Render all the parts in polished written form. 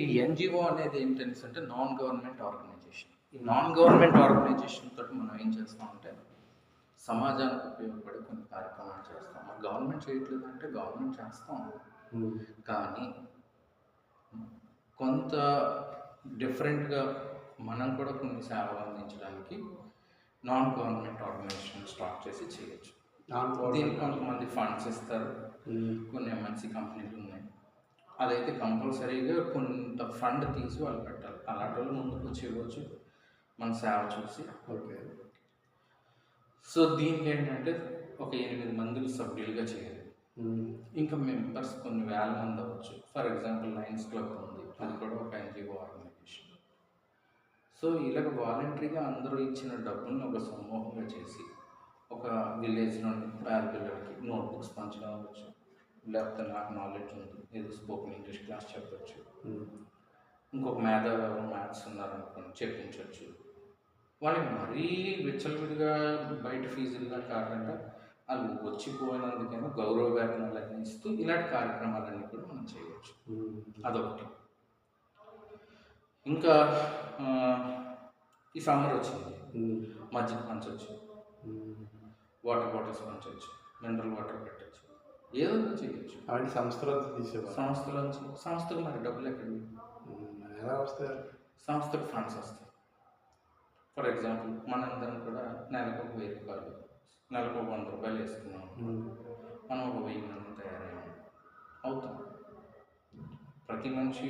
ఈ ఎన్‌జీఓ అనేది ఏంటనేసంటే non government organisation. ఈ నాన్ గవర్నమెంట్ ఆర్గనైజేషన్ తోటి మనం ఏం చేస్తామంటే, సమాజానికి ఉపయోగపడే కొన్ని కార్యక్రమాలు చేస్తాం. మరి గవర్నమెంట్ చేయట్లేదంటే గవర్నమెంట్ చేస్తాం. కానీ కొంత డిఫరెంట్‌గా మనం కూడా కొన్ని సేవలు అందించడానికి నాన్ గవర్నమెంట్ ఆర్గనైజేషన్ స్టార్ట్ చేసి చేయొచ్చు. దీనికి కొంతమంది ఫండ్స్ ఇస్తారు. కొన్ని ఎంఎన్‌సి కంపెనీలు ఉన్నాయి. అదైతే కంపల్సరీగా కొంత ఫండ్ తీసి వాళ్ళు పెట్టాలి. అలాంటి వాళ్ళు ముందుకు వచ్చి ఇవ్వచ్చు మన సేవ చూసి. ఓకే. సో దీనికి ఏంటంటే ఒక 8 మందిని సభ్యులుగా చేయాలి. ఇంకా మెంబర్స్ కొన్ని వేల మంది అవ్వచ్చు. ఫర్ ఎగ్జాంపుల్ లయన్స్ క్లబ్ ఉంది, అది కూడా ఒక ఎన్‌జీఓ ఆర్గనైజేషన్. సో ఇలాగ వాలంటరీగా అందరూ ఇచ్చిన డబ్బులను ఒక సమూహంగా చేసి ఒక విలేజ్లోని పేద పిల్లలకి నోట్బుక్స్ పంచడం అవ్వచ్చు, లేకపోతే నాకు నాలెడ్జ్ ఉంది ఏదో స్పోకెన్ ఇంగ్లీష్ క్లాస్ చెప్పచ్చు, ఇంకొక మేధావి మ్యాథ్స్ ఉన్నారనుకోండి చెప్పించవచ్చు. వాళ్ళకి మరీ విచ్చలవిడిగా బయట ఫీజులుగా కాకుండా వాళ్ళు వచ్చిపోయినందుకైనా గౌరవ వేతనాలు ఇస్తూ ఇలాంటి కార్యక్రమాలన్నీ కూడా మనం చేయవచ్చు. అదొకటి. ఇంకా ఈ సమ్మర్ వచ్చింది, మజ్జిగ పంచవచ్చు, వాటర్ బాటిల్స్ పంచవచ్చు, మినరల్ వాటర్ పెట్టచ్చు, ఏదో చేయొచ్చు. అలాంటి సంస్థలు మరి డబ్బులు ఎక్కడ ఎలా వస్తాయి? సంస్థకు ఫండ్స్ వస్తాయి. ఫర్ ఎగ్జాంపుల్ మనందరం కూడా నెలకు ఒక 1000 రూపాయలు, నెలకు 100 రూపాయలు వేసుకున్నాం. మనం ఒక 1000 మంది తయారయ్యాం అవుతాం. ప్రతి మనిషి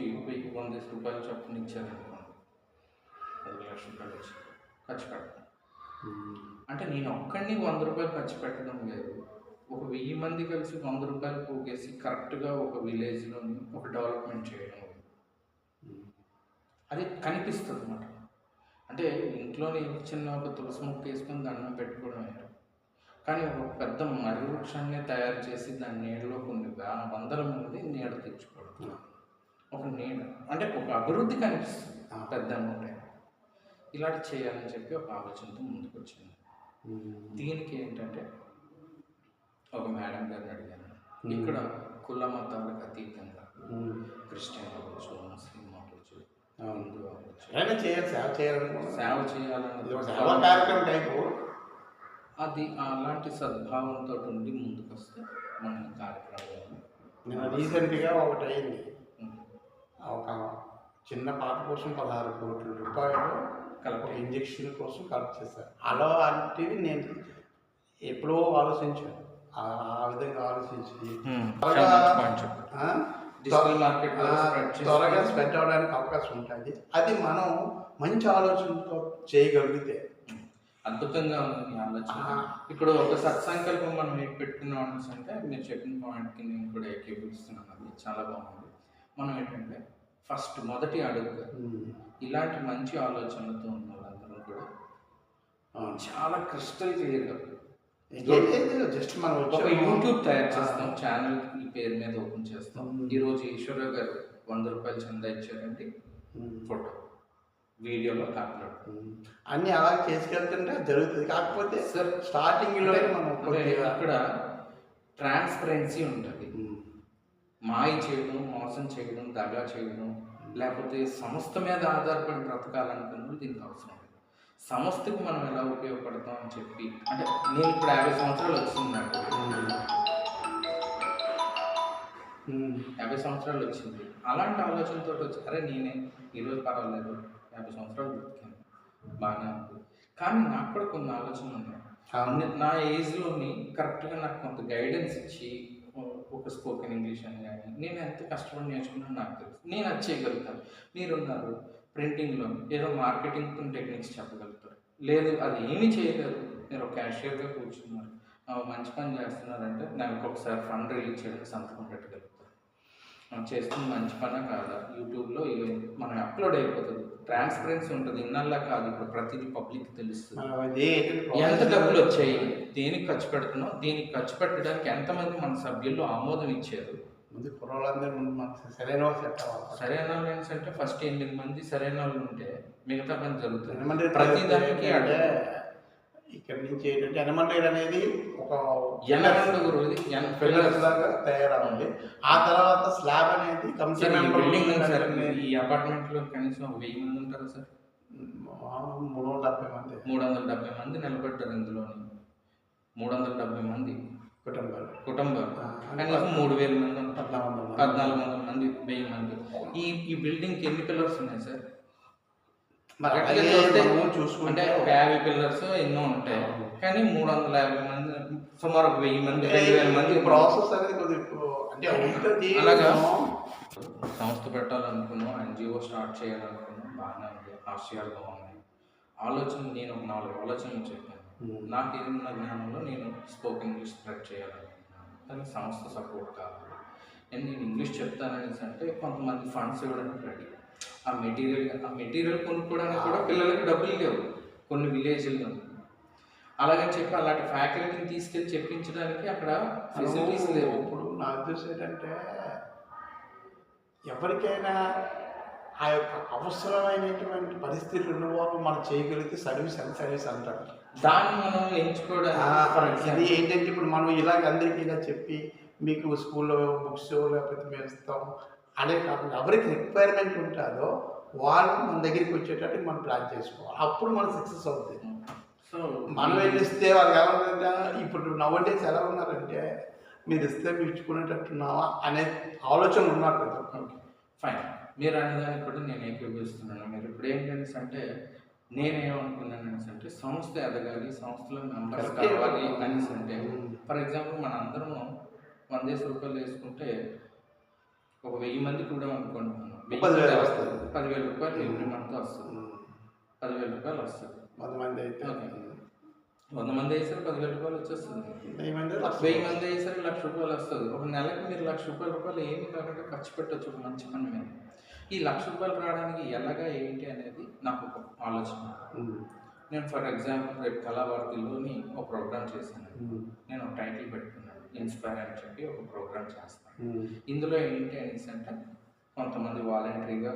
100 రూపాయలు చొప్పున ఇచ్చారనుకోండి, 10 లక్షల రూపాయలు వచ్చి ఖర్చు పెడతాం. అంటే నేను ఒక్కడిని 100 రూపాయలు ఖర్చు పెట్టడం లేదు, ఒక 1000 మంది కలిసి 100 రూపాయలు పోగేసి కరెక్ట్గా ఒక విలేజ్లోని ఒక డెవలప్మెంట్ చేయడం. అది కనిపిస్తుంది అన్నమాట. అంటే ఇంట్లోనే చిన్న ఒక తులసి మొక్క వేసుకొని దండం పెట్టుకోవడం వేరు, కానీ ఒక పెద్ద మర్రి వృక్షాన్ని తయారు చేసి దాని నీడలో కొన్ని వందల మంది నీడ తెచ్చుకోవడం, ఒక నీడ అంటే ఒక అభివృద్ధి కనిపిస్తుంది పెద్ద అమౌంట్. ఇలాంటి చేయాలని చెప్పి ఒక ఆలోచనతో ముందుకు వచ్చింది. దీనికి ఏంటంటే ఒక మేడం గారిని అడిగాను, ఇక్కడ కుల మతాలకు అతీతంగా క్రిస్టియన్ అవ్వచ్చు, ముస్లిం అవ్వచ్చు, హిందూ అవ్వచ్చు, సేవ చేయాలని అది అలాంటి సద్భావంతో ఉండి ముందుకు వస్తే మన కార్యక్రమాలు. నేను రీసెంట్గా ఒకటి అయింది, ఒక చిన్న పాప కోసం 16 కోట్ల రూపాయలు ఒక ఇంజక్షన్ కోసం కలెక్ట్ చేశారు. అలాంటివి నేను ఎప్పుడో ఆలోచించాను. ఆ విధంగా ఆలోచించి త్వరగా స్ప్రెడ్ అవడానికి అవకాశం ఉంటుంది. అది మనం మంచి ఆలోచనతో చేయగలిగితే అద్భుతంగా ఉంది మీ ఆలోచన. ఇప్పుడు ఒక సత్సంకల్పం మనం పెట్టుకున్నాం అంటే మీరు చెప్పిన పాయింట్కి నేను కూడా ఏకీభవిస్తున్నాను. అది చాలా బాగుంది. మనం ఏంటంటే ఫస్ట్ మొదటి అడుగుగా ఇలాంటి మంచి ఆలోచనలతో ఉన్న వాళ్ళందరూ కూడా చాలా క్రిస్టల్ క్లియర్గా జస్ట్ మనం ఒక యూట్యూబ్ తయారు చేస్తాం, ఛానల్ ఈ పేరు మీద ఓపెన్ చేస్తాం. ఈరోజు ఈశ్వరరావు గారు 100 రూపాయలు చందా ఇచ్చారండి, ఫోటో వీడియోలో అప్లోడ్ అన్నీ అలా చేసుకెళ్తుంటే జరుగుతుంది. కాకపోతే సార్ స్టార్టింగ్లో మనం ఇక్కడ ట్రాన్స్పరెన్సీ ఉంటుంది. మాయ చేయడం, మోసం చేయడం, దగా చేయడం, లేకపోతే సంస్థ మీద ఆధారపడి బ్రతకాలనుకున్నది దీనికి అవసరం. సంస్థకు మనం ఎలా ఉపయోగపడతాం అని చెప్పి, అంటే నేను ఇప్పుడు 50 సంవత్సరాలు వచ్చింది, నాకు 50 సంవత్సరాలు వచ్చింది. అలాంటి ఆలోచనతో వచ్చి అరే నేనే ఈరోజు పర్వాలేదు 50 సంవత్సరాలు బ్రతికాను బాగానే ఉంది, కానీ నాకు కూడా కొన్ని ఆలోచనలు ఉన్నాయి. నా ఏజ్లోని కరెక్ట్గా నాకు కొంత గైడెన్స్ ఇచ్చి ఒక స్పోకెన్ ఇంగ్లీష్ అని కానీ నేను ఎంత కష్టపడి నేర్చుకున్నాను నాకు తెలుసు, నేను అది చేయగలుగుతాను. మీరున్నారు ప్రింటింగ్లో ఏదో మార్కెటింగ్ టెక్నిక్స్ చెప్పగలుగుతారు, లేదు అది ఏమీ చేయలేరు, మీరు ఒక క్యాషియర్గా కూర్చున్నారు, మంచి పని చేస్తున్నారంటే నెలకు ఒకసారి ఫండ్ రిలీజ్ చేయడానికి సంతకం పెట్టగలుగుతారు. మనం చేస్తుంది మంచి పని కాదా, యూట్యూబ్లో మనం అప్లోడ్ అయిపోతుంది, ట్రాన్స్పరెన్సీ ఉంటుంది. ఇన్నల్లా కాదు, ఇప్పుడు ప్రతిదీ పబ్లిక్ తెలుస్తుంది. ఎంత డబ్బులు వచ్చాయి, దేనికి ఖర్చు పెడుతున్నాం, దీనికి ఖర్చు పెట్టడానికి ఎంతమంది మన సభ్యులు ఆమోదం ఇచ్చారు. సరైన వాళ్ళు అంటే ఫస్ట్ 8 మంది సరైన వాళ్ళు ఉంటే మిగతా పని జరుగుతుంది. ప్రతి దానికి ఇక్కడ నుంచి ఏంటంటే ఎనమల్ లేయర్ అనేది ఒక ఎనమండుగురు పిల్లర్స్ లాగా తయారవుంది. ఆ తర్వాత స్లాబ్ అనేది కమిటీ బిల్డింగ్ సార్ ఈ అపార్ట్మెంట్ లో కనీసం 1000 మంది ఉంటారు సార్. 370 మంది 370 మంది నిలబడ్డారు ఇందులో. 370 మంది కుటుంబాలు కనీసం 3000 మంది ఉంటారు. 1400 మంది 1000 మంది. ఈ బిల్డింగ్ కి ఎన్ని పిల్లర్స్ ఉన్నాయి సార్? చూసుకుంటే ఒక 50 పిల్లర్స్ ఎన్నో ఉంటాయి, కానీ 350 మంది, సుమారు 1000 మంది 2000 మంది ప్రాసెస్ అనేది కొద్దిగా అంటే ఉంటుంది. అలాగా సంస్థ పెట్టాలనుకున్నాం, ఎన్జిఓ స్టార్ట్ చేయాలనుకున్నాం, బాగానే ఉంది, ఆశయాలు బాగున్నాయి. నేను ఒక 4 ఆలోచనలు చెప్పాను. నాకు ఏదైనా జ్ఞానంలో నేను స్పోకెన్ ఇంగ్లీష్ స్ప్రెడ్ చేయాలనుకుంటున్నాను, కానీ సంస్థ సపోర్ట్ కావాలి. నేను ఇంగ్లీష్ చెప్తాననేసి అంటే కొంతమంది ఫండ్స్ ఇవ్వడానికి రెడీ. ఆ మెటీరియల్ కొనుక్కోవడానికి కూడా పిల్లలకి డబ్బులు లేవు కొన్ని విలేజ్ల్లో. అలాగని చెప్పి అలాంటి ఫ్యాకల్టీని తీసుకెళ్ళి చెప్పించడానికి అక్కడ ఫెసిలిటీస్ లేవు. ఇప్పుడు నా ఉద్దేశం ఏంటంటే ఎవరికైనా ఆ యొక్క అవసరమైనటువంటి పరిస్థితులు ఉన్న వాళ్ళు మనం చేయగలిగితే సర్వీస్ అంటారు. దాన్ని మనం ఎంచుకోవడానికి అది ఏంటంటే ఇప్పుడు మనం ఇలాగ అందరికీ ఇలా చెప్పి మీకు స్కూల్లో బుక్స్ లేకపోతే మేము ఇస్తాం అనే కాకుండా ఎవరికి రిక్వైర్మెంట్ ఉంటుందో వాళ్ళు మన దగ్గరికి వచ్చేటట్టు మనం ప్లాన్ చేసుకోవాలి. అప్పుడు మనం సక్సెస్ అవుతుంది. సో మనం వెళ్ళిస్తే వాళ్ళకి ఎలా ఇప్పుడు నవ్వండేసి ఎలా ఉన్నారంటే మీరు ఇస్తే మీరు ఇచ్చుకునేటట్టున్నావా అనే ఆలోచన ఉన్నారు కదా. ఫైన్, మీరు అనేదానికి కూడా నేను ఏకీభవిస్తున్నాను. మీరు ఇప్పుడు ఏంటనేసి అంటే నేనేమనుకున్నాను అనేసి అంటే సంస్థ ఎదగాలి, సంస్థలో మెంబర్స్ కావాలి అనేసి అంటే ఫర్ ఎగ్జాంపుల్ మన అందరం 100 రూపాయలు వేసుకుంటే ఒక 1000 మంది కూడా అనుకుంటున్నాను, 10,000 రూపాయలు ఎవ్రీ మంత్ వస్తుంది. 10,000 రూపాయలు వస్తుంది. 100 మంది అయితే 100 మంది వేసారు 10,000 రూపాయలు వచ్చేస్తుంది. 1000 మంది వేసారు 1,00,000 రూపాయలు వస్తుంది. ఒక నెలకి మీరు 1,00,000 రూపాయలు ఏమి కాకుండా ఖర్చు పెట్టవచ్చు ఒక మంచి పని మీద. ఈ 1,00,000 రూపాయలు రావడానికి ఎలాగా ఏంటి అనేది నాకు ఒక ఆలోచన. నేను ఫర్ ఎగ్జాంపుల్ రేపు కళాభారతిలోని ఒక ప్రోగ్రామ్ చేశాను. నేను ఒక టైటిల్ పెట్టుకున్నాను, ఇన్స్పైర్ అని చెప్పి ఒక ప్రోగ్రామ్ చేస్తాను. ఇందులో ఏంటి అనేసి అంటే కొంతమంది వాలంటరీగా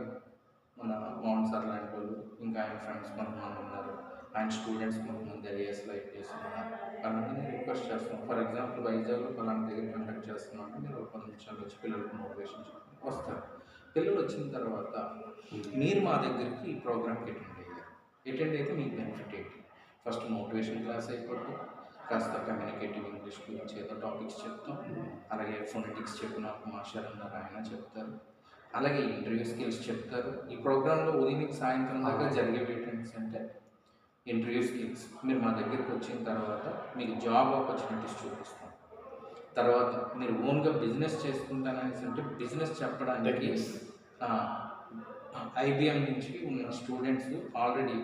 మన మౌన్ సార్ లాంటి వాళ్ళు, ఇంకా ఆయన ఫ్రెండ్స్ కొంతమంది ఉన్నారు, ఆయన స్టూడెంట్స్ కొంతమంది ఐఏఎస్లో చేస్తున్నారు. వాళ్ళని రిక్వెస్ట్ చేస్తున్నాం. ఫర్ ఎగ్జాంపుల్ వైజాగ్లో ఫలానా దగ్గర కండక్ట్ చేస్తున్నాం అంటే మీరు 10 నిమిషాలు వచ్చి పిల్లలకు మోటివేషన్ వస్తారు. పిల్లలు వచ్చిన తర్వాత మీరు మా దగ్గరికి ఈ ప్రోగ్రామ్కి అటెండ్ అయితే మీకు బెనిఫిట్ ఏంటి? ఫస్ట్ మోటివేషన్ క్లాస్ అయిపోతుంది, కాస్త కమ్యూనికేటివ్ ఇంగ్లీష్ గురించి ఏదో టాపిక్స్ చెప్తాం, అలాగే ఫోనెటిక్స్ చెప్పిన మాస్టర్ అన్నారు ఆయన చెప్తారు, అలాగే ఇంటర్వ్యూ స్కిల్స్ చెప్తారు. ఈ ప్రోగ్రాంలో ఉదయం సాయంత్రం దాకా జరిగేవి ఏంటంటే అంటే ఇంటర్వ్యూ స్కిల్స్. మీరు మా దగ్గరికి వచ్చిన తర్వాత మీకు జాబ్ ఆపర్చునిటీస్ చూపిస్తాం. తర్వాత మీరు ఓన్గా బిజినెస్ చేసుకుంటాననేసి అంటే బిజినెస్ చెప్పడానికి ఐబిఎం నుంచి ఉన్న స్టూడెంట్స్ ఆల్రెడీ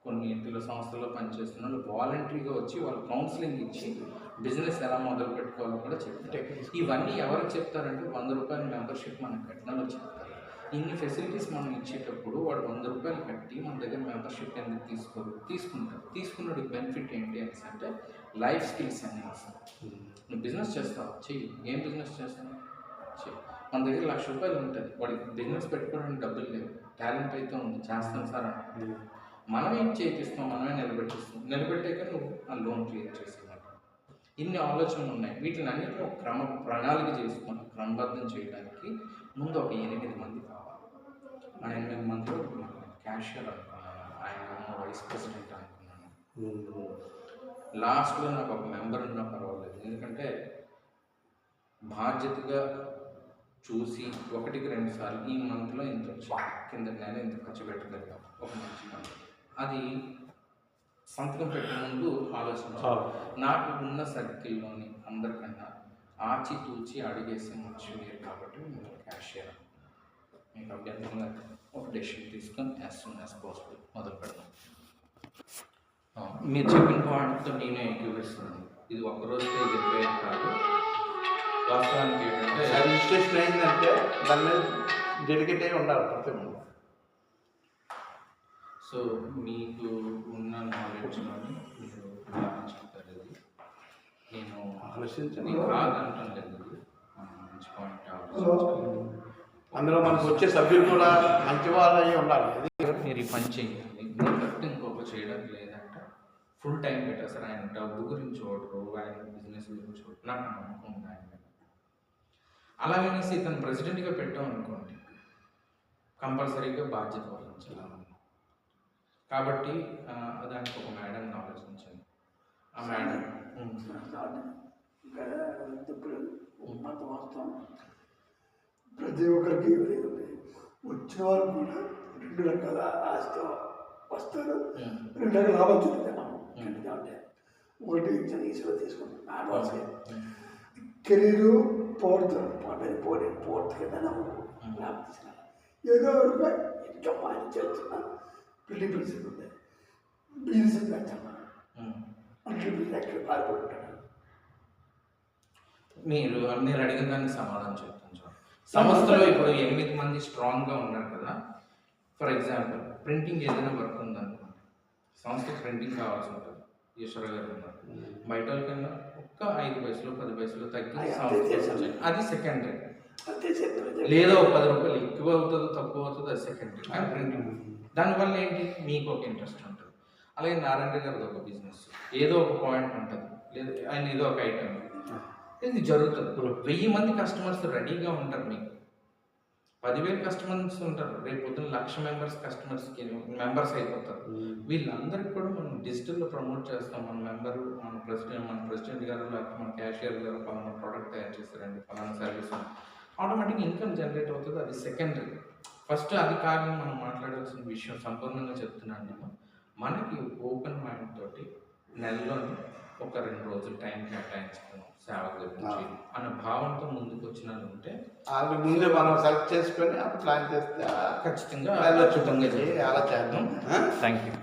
కొన్ని ఇంటిలో సంస్థల్లో పనిచేస్తున్న వాళ్ళు వాలంటరీగా వచ్చి వాళ్ళు కౌన్సిలింగ్ ఇచ్చి బిజినెస్ ఎలా మొదలు పెట్టుకోవాలో కూడా చెప్తారు. ఇవన్నీ ఎవరికి చెప్తారంటే 100 రూపాయల మెంబర్షిప్ మనకు కట్టిన చెప్తారు. ఇన్ని ఫెసిలిటీస్ మనం ఇచ్చేటప్పుడు వాడు 100 రూపాయలు కట్టి మన దగ్గర మెంబర్షిప్ ఎందుకు తీసుకుంటారు. తీసుకున్నది బెనిఫిట్ ఏంటి అనేసి అంటే లైఫ్ స్కిల్స్ అని వస్తాయి. నువ్వు బిజినెస్ చేస్తావు, చెయ్యి. ఏం బిజినెస్ చేస్తావు, చెయ్యి. మన దగ్గర 1,00,000 రూపాయలు ఉంటుంది, వాడికి బిజినెస్ పెట్టుకోవడానికి డబ్బులు లేవు, టాలెంట్ అయితే ఉంది, చేస్తాను సార్ అంటే మనమేం చేపిస్తాం, మనమే నిలబెట్టాక నువ్వు ఆ లోన్ క్లియర్ చేసేవాడు. ఇన్ని ఆలోచనలు ఉన్నాయి. వీటిని అన్నింటిలో ప్రణాళిక చేసుకొని క్రమబద్ధం చేయడానికి ముందు ఒక 8 మంది కావాలి. ఆ 8 మందిలో క్యాషియర్ అనుకున్నాను, ఆయన వైస్ ప్రెసిడెంట్ అనుకున్నాను. లాస్ట్లో నాకు ఒక మెంబర్ ఉన్నా పర్వాలేదు, ఎందుకంటే బాధ్యతగా చూసి 1-2 సార్లు ఈ మంత్లో ఇంత వచ్చింది, కింద నెల ఇంత ఖర్చు పెట్టగలిగాం, ఒక మంచి మంత్. అది సంతకం పెట్టే ముందు ఆలోచించాలి. నాకు ఉన్న సర్కిల్లోని అందరికన్నా ఆచితూచి అడిగేసి మనిషి మీరు కాబట్టి మీరు క్యాషియర్ మీకు అభ్యంతరంగా ఒక డెసిషన్ తీసుకొని యాజ్ సూన్ యాజ్ పాసిబుల్ మొదలు పెడతాం. మీరు చెప్పిన పాయింట్తో నేనే ఏకీభవిస్తున్నాను. ఇది ఒక్కరోజుతో చెప్పేది కాదు. వాస్తవానికి ఏంటంటే రిజిస్ట్రేషన్ అయిందంటే దాని మీద డెడికేట్ అయి ఉండాలి ప్రతి ఒక్కరు. సో మీకు ఉన్న నాలెడ్జ్లోని మీరు చెప్తారు. ఇది నేను ఆలోచించండి, కాదంటలేదు, మంచి పాయింట్ ఆలోచించాలి. అందులో మనకు వచ్చే సభ్యులు కూడా మంచి వాళ్ళు అయ్యి ఉండాలి. మీరు ఈ పని చేయాలి, మీరు ఇంకొక చేయడానికి లేదంటే ఫుల్ టైం పెట్టేస్తారు. ఆయన డబ్బు గురించి చూడరు, ఆయన బిజినెస్ గురించి చూడరు. నాకు నమ్మకం ఉంది ఆయన మీద. అలాగనేసి ఇతను ప్రెసిడెంట్గా పెట్టాం అనుకోండి, కంపల్సరీగా బాధ్యత వహించాలి. కాబట్టి దానికి ఒక మేడంని ఆలోచించండి. ఆ మేడం ఇప్పుడు మత వాస్తవం ప్రతి ఒక్కరికి వచ్చిన వాళ్ళు కూడా 2 రకాల ఆస్తి వస్తారు, 2 రకాల లాభం చూపుతాం అంటే ఒకటి ఈశ్వర తీసుకుంటాం అడ్వాన్స్ కెరీరు పోర్త్ కింద లాభం తీసుకున్నాను. ఏదో రూపాయి ఇంకా పని చేస్తున్నా బిల్డింగ్ పరిస్థితి ఉంది, బిజినెస్ పెడతాను అంటే పాల్పడుతున్నాను. మీరు అడిగిన దానికి సమాధానం చెప్తాను చూడండి. సంస్థలో ఇప్పుడు 8 మంది స్ట్రాంగ్గా ఉన్నారు కదా. ఫర్ ఎగ్జాంపుల్ ప్రింటింగ్ ఏదైనా వర్క్ ఉందనుకోండి, సంస్థకి ప్రింటింగ్ కావాల్సి ఉంటుంది. ఈశ్వర గారు ఉన్నారు, బయట వాళ్ళకన్నా ఒక్క 5 పైసలు 10 పైసలు తగ్గి సంస్థ, అది సెకండరీ. లేదా ఒక 10 రూపాయలు ఎక్కువ అవుతుందో తక్కువ అవుతుందో అది సెకండరీ. కానీ ప్రింటింగ్ దానివల్ల ఏంటి, మీకు ఒక ఇంట్రెస్ట్ ఉంటుంది. అలాగే నారాయణ గారిది ఒక బిజినెస్, ఏదో ఒక పాయింట్ ఉంటుంది, లేదా ఆయన ఏదో ఒక ఐటమ్, ఇది జరుగుతుంది. 1000 మంది కస్టమర్స్ రెడీగా ఉంటారు, మీకు 10,000 కస్టమర్స్ ఉంటారు, రేపు పొద్దున్న 1,00,000 మెంబర్స్ అయిపోతారు. వీళ్ళందరికీ కూడా మనం డిజిటల్లో ప్రమోట్ చేస్తాం. మన ప్రెసిడెంట్ గారు, లేకపోతే మన క్యాషియర్ గారు పలానా ప్రోడక్ట్ తయారు చేస్తారండి, పలానా సర్వీస్, ఆటోమేటిక్గా ఇన్కమ్ జనరేట్ అవుతుంది. అది సెకండరీ. ఫస్ట్ అది కాదు మనం మాట్లాడాల్సిన విషయం. సంపూర్ణంగా చెప్తున్నాను నేను, మనకి ఓపెన్ మైండ్ తోటి నెలలోని ఒక 2 రోజులు టైం కేటాయించుకున్నాం సేవ గురించి అన్న భావంతో ముందుకు వచ్చిన ఉంటే ముందే మనం సెలెక్ట్ చేసుకొని అప్పుడు ప్లాన్ చేస్తే ఖచ్చితంగా అలా చేద్దాం. Thank you.